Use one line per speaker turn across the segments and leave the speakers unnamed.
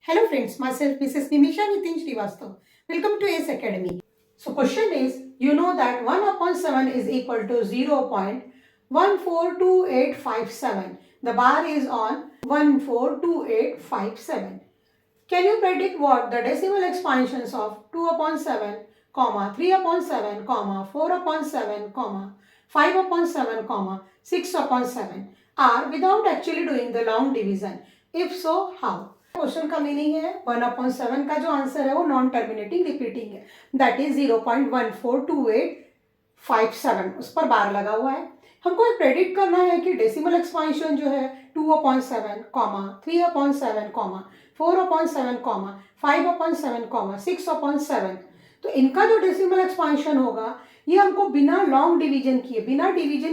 Hello friends, myself Mrs. Nimisha Nitin Srivastav. Welcome to ACE Academy. So question is, you know that 1 upon 7 is equal to 0.142857. The bar is on 142857. Can you predict what the decimal expansions of 2 upon 7, 3 upon 7, 4 upon 7, 5 upon 7, 6 upon 7 are without actually doing the long division? If so, how? Question का meaning है 1/7 का जो answer है वो non terminating repeating है, that is 0.142857, उस पर बार लगा हुआ है। हमको एक प्रेडिक्ट करना है कि डेसिमल एक्सपांशन जो है 2/7, 3/7, 4/7, 5/7, 6/7, तो इनका जो डेसिमल एक्सपांशन होगा ये हमको बिना लॉन्ग डिवीजन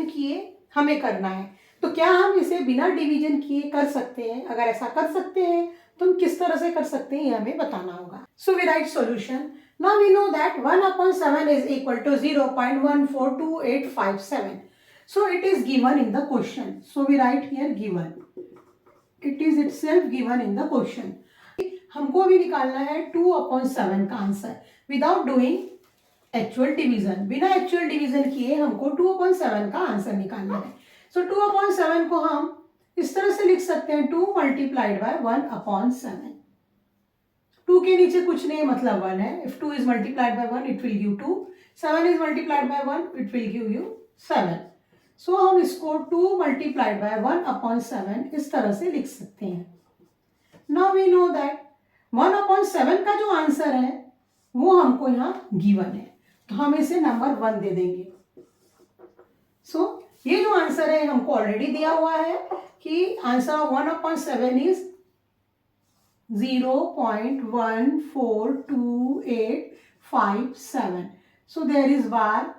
किए हमें करना है। तो क्या हम इसे बिना डिवीजन किए कर सकते हैं? अगर ऐसा कर सकते हैं तो हम किस तरह से कर सकते हैं ये हमें बताना होगा। So we write solution. Now we know that 1/7 is equal to 0.142857. So it is given in the question. So we write here given. It is itself given in the question. हमको अभी निकालना है 2/7 का answer without doing actual division. बिना actual division किए हमको 2/7 का answer निकालना है। सो 2/7 को हम इस तरह से लिख सकते हैं 2 मल्टीप्लाइड बाय 1/7। 2 के नीचे कुछ नहीं मतलब 1 है। If 2 is multiplied by 1 it will give 2, 7 is multiplied by 1 it will give you 7। सो हम इसको 2 मल्टीप्लाइड बाय 1/7 इस तरह से लिख सकते हैं। नाउ वी नो दैट 1/7 का जो आंसर है वो हमको यहाँ गिवन है, तो हम इसे नंबर 1 दे देंगे। सो ये जो आंसर है हमको ऑलरेडी दिया हुआ है कि answer of 1/7 is 0.142857. So there is bar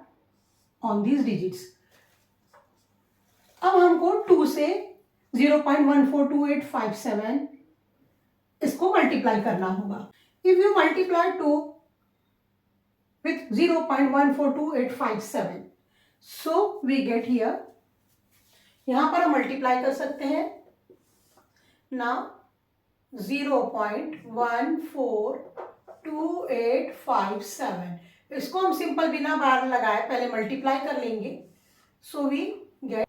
on these digits. अब हमको 2 से 0.142857 इसको मल्टीप्लाई करना होगा। If you multiply 2 with 0.142857, so we get here, यहां पर हम मल्टीप्लाई कर सकते हैं ना 0.142857, इसको हम सिंपल बिना बार लगाए पहले मल्टीप्लाई कर लेंगे। So we get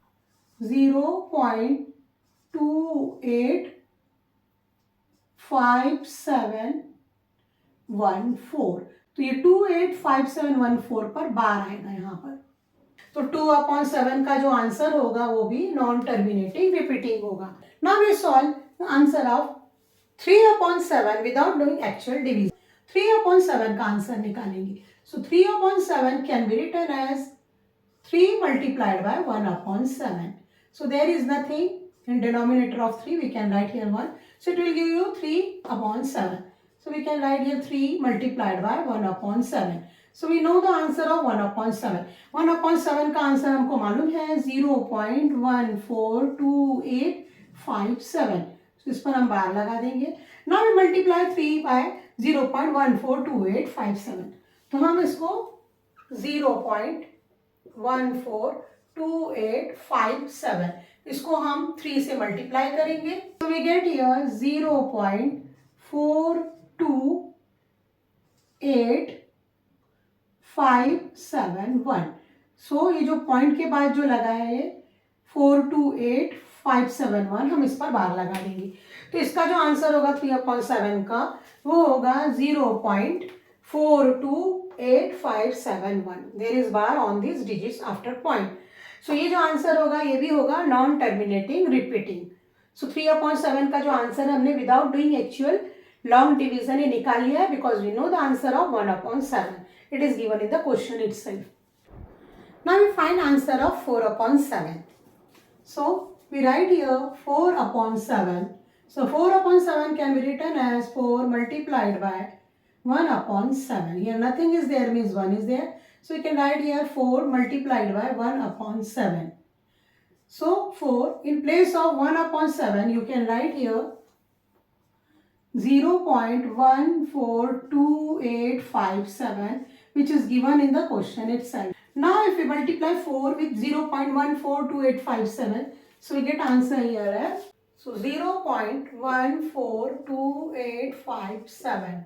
0.285714। तो ये 285714 पर बार आएगा यहाँ पर। तो 2/7 का जो आंसर होगा वो भी नॉन टर्मिनेटिंग रिपीटिंग होगा। Now we solve the answer of 3/7 without doing actual division. 3/7 का आंसर निकालेंगे। So 3/7 can be written as 3 multiplied by 1/7। So there is nothing in denominator of 3, we can write here 1. So it will give you 3/7. So we can write here 3 multiplied by 1/7. So we know the answer of 1/7. 1/7 का answer हमको मालूम है 0.142857. So इस पर हम बार लगा देंगे। Now we multiply 3 by 0.142857. तो हम इसको 0.142857 इसको हम 3 से मल्टीप्लाई करेंगे। तो वी गेट हियर 0.428571। सो ये जो पॉइंट के बाद जो लगा है 428571, हम इस पर बार लगा देंगे। तो इसका जो आंसर होगा 3/7 का वो होगा 0.428571। There is bar on this digits after point. So ये जो आंसर होगा ये भी होगा नॉन टर्मिनेटिंग रिपीटिंग। सो 3/7 का जो आंसर हमने without doing actual long division ये निकाल लिया है, because we know the answer of 1/7। It is given in the question itself. Now we find answer of 4/7। So we write here 4/7. So 4/7 can be written as 4 multiplied by 1/7. Here nothing is there means 1 is there. So you can write here 4 multiplied by 1/7. So 4 in place of 1/7 you can write here 0.142857 which is given in the question itself. Now if we multiply 4 with 0.142857, so we get answer here as So 0.142857.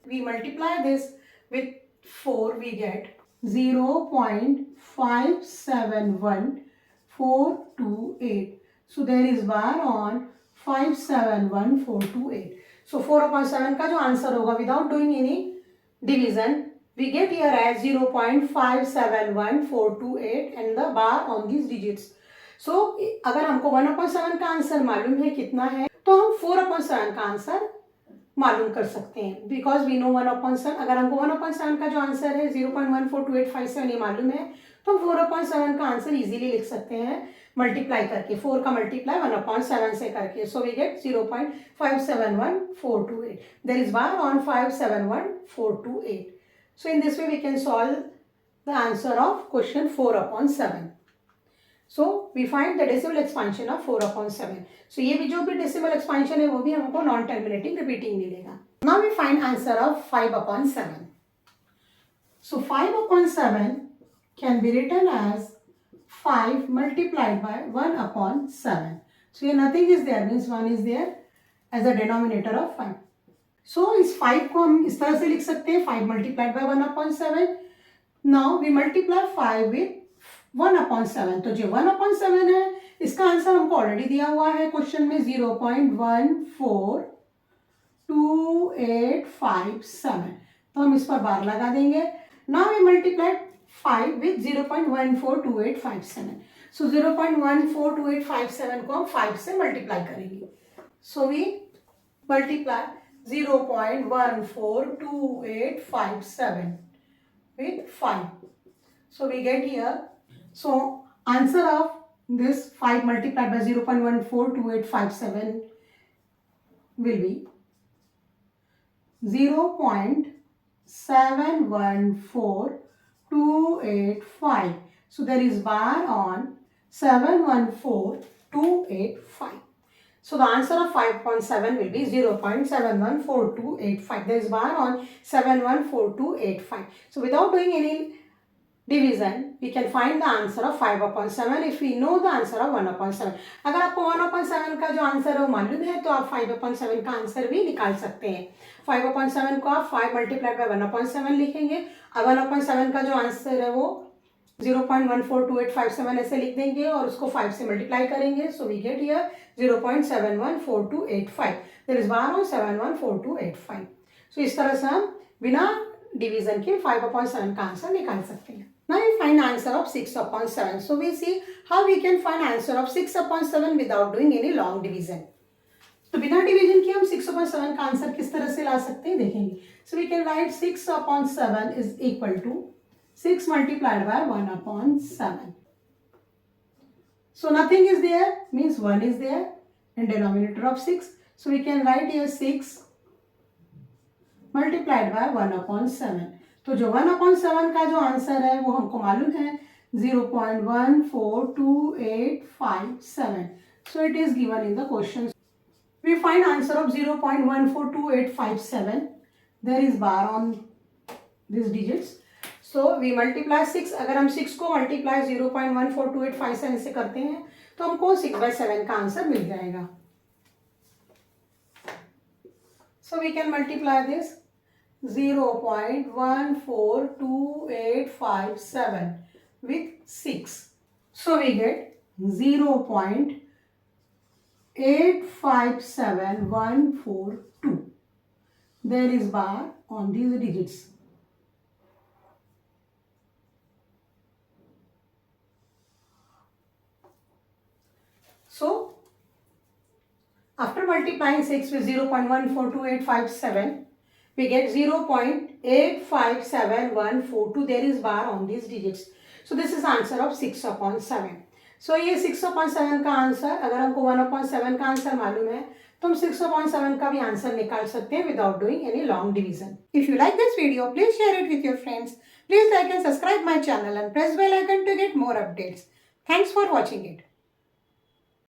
We multiply this with 4, we get 0.571428. So there is bar on 571428. So 4/7 का जो answer होगा without doing any division, we get here as 0.571428 and the bar on these digits. So अगर हमको 1/7 का answer मालूम है कितना है, तो हम 4/7 का आंसर मालूम कर सकते हैं, बिकॉज वी नो 1/7. अगर हमको 1/7 का जो आंसर है 0.142857 ये मालूम है, तो हम 4/7 का आंसर इजीली लिख सकते हैं मल्टीप्लाई करके, 4 का मल्टीप्लाई 1/7 से करके. So we get 0.571428. There is bar on 571428. So in this way we can solve the answer of question 4/7. So we find the decimal expansion of 4/7. So ये भी जो भी decimal expansion है वो भी हमको non terminating repeating मिलेगा. Now we find answer of 5/7. So 5/7 can be written as 5 multiplied by 1/7. So here nothing is there, means 1 is there as a denominator of 5. So इस 5 को हम इस तरह से लिख सकते हैं, 5 multiplied by 1/7. Now we multiply 5 with 1/7. तो जो 1/7 है इसका आंसर हमको ऑलरेडी दिया हुआ है क्वेश्चन में 0.142857. तो हम इस पर बार लगा देंगे. Now we multiply 5 with 0.142857. So 0.142857 को हम 5 से मल्टीप्लाई करेंगे. So we multiply 0.142857 with 5. So we get here. So answer of this 5 multiplied by 0.142857 will be 0.714285. So there is bar on 714285. So the answer of 5/7 will be 0.714285. There is bar on 714285. So without doing any division, we can find the answer of 5/7 if we know the answer of 1/7. अगर आपको 1/7 का जो answer है वो मालूम है तो आप 5/7 का आंसर भी निकाल सकते हैं. 5/7 को आप 5 मल्टीप्लाई बाय 1/7 लिखेंगे. अब 1/7 का जो आंसर है वो 0.142857 ऐसे लिख देंगे और उसको 5 से मल्टीप्लाई करेंगे. So we get here 0.714285. There is bar on 714285. So इस तरह से हम बिना डिवीजन के 5/7 का आंसर निकाल सकते हैं. Now we find answer of 6/7. So we see how we can find answer of 6/7 without doing any long division. तो बिना डिवीजन के हम 6/7 का आंसर किस तरह से ला सकते हैं देखेंगे. So we can write 6/7 is equal to 6 multiplied by 1/7. So nothing is there, means 1 is there in denominator of 6. So we can write here 6 multiplied by 1/7. तो जो 1/7 का जो आंसर है वो हमको मालूम है 0.142857. So it is given in the question. We find answer of 0.142857. There is bar on these digits. So we multiply 6. अगर हम 6 को मल्टीप्लाई 0.142857 से करते हैं तो हमको 6/7 का आंसर मिल जाएगा. So we can multiply this 0.14287 with 6. So we get 0.857142. There is bar on these digits. So after multiplying 6 with 0.142857, we get 0.857142. There is bar on these digits. So this is answer of 6/7. So ये 6/7 का answer, अगर हमको 1/7 का answer मालूम है तो हम 6/7 का भी आंसर निकाल सकते हैं without doing any long division. If you like this video, please share it with your friends. Please like and subscribe my channel and press bell icon to get more updates. Thanks for watching it.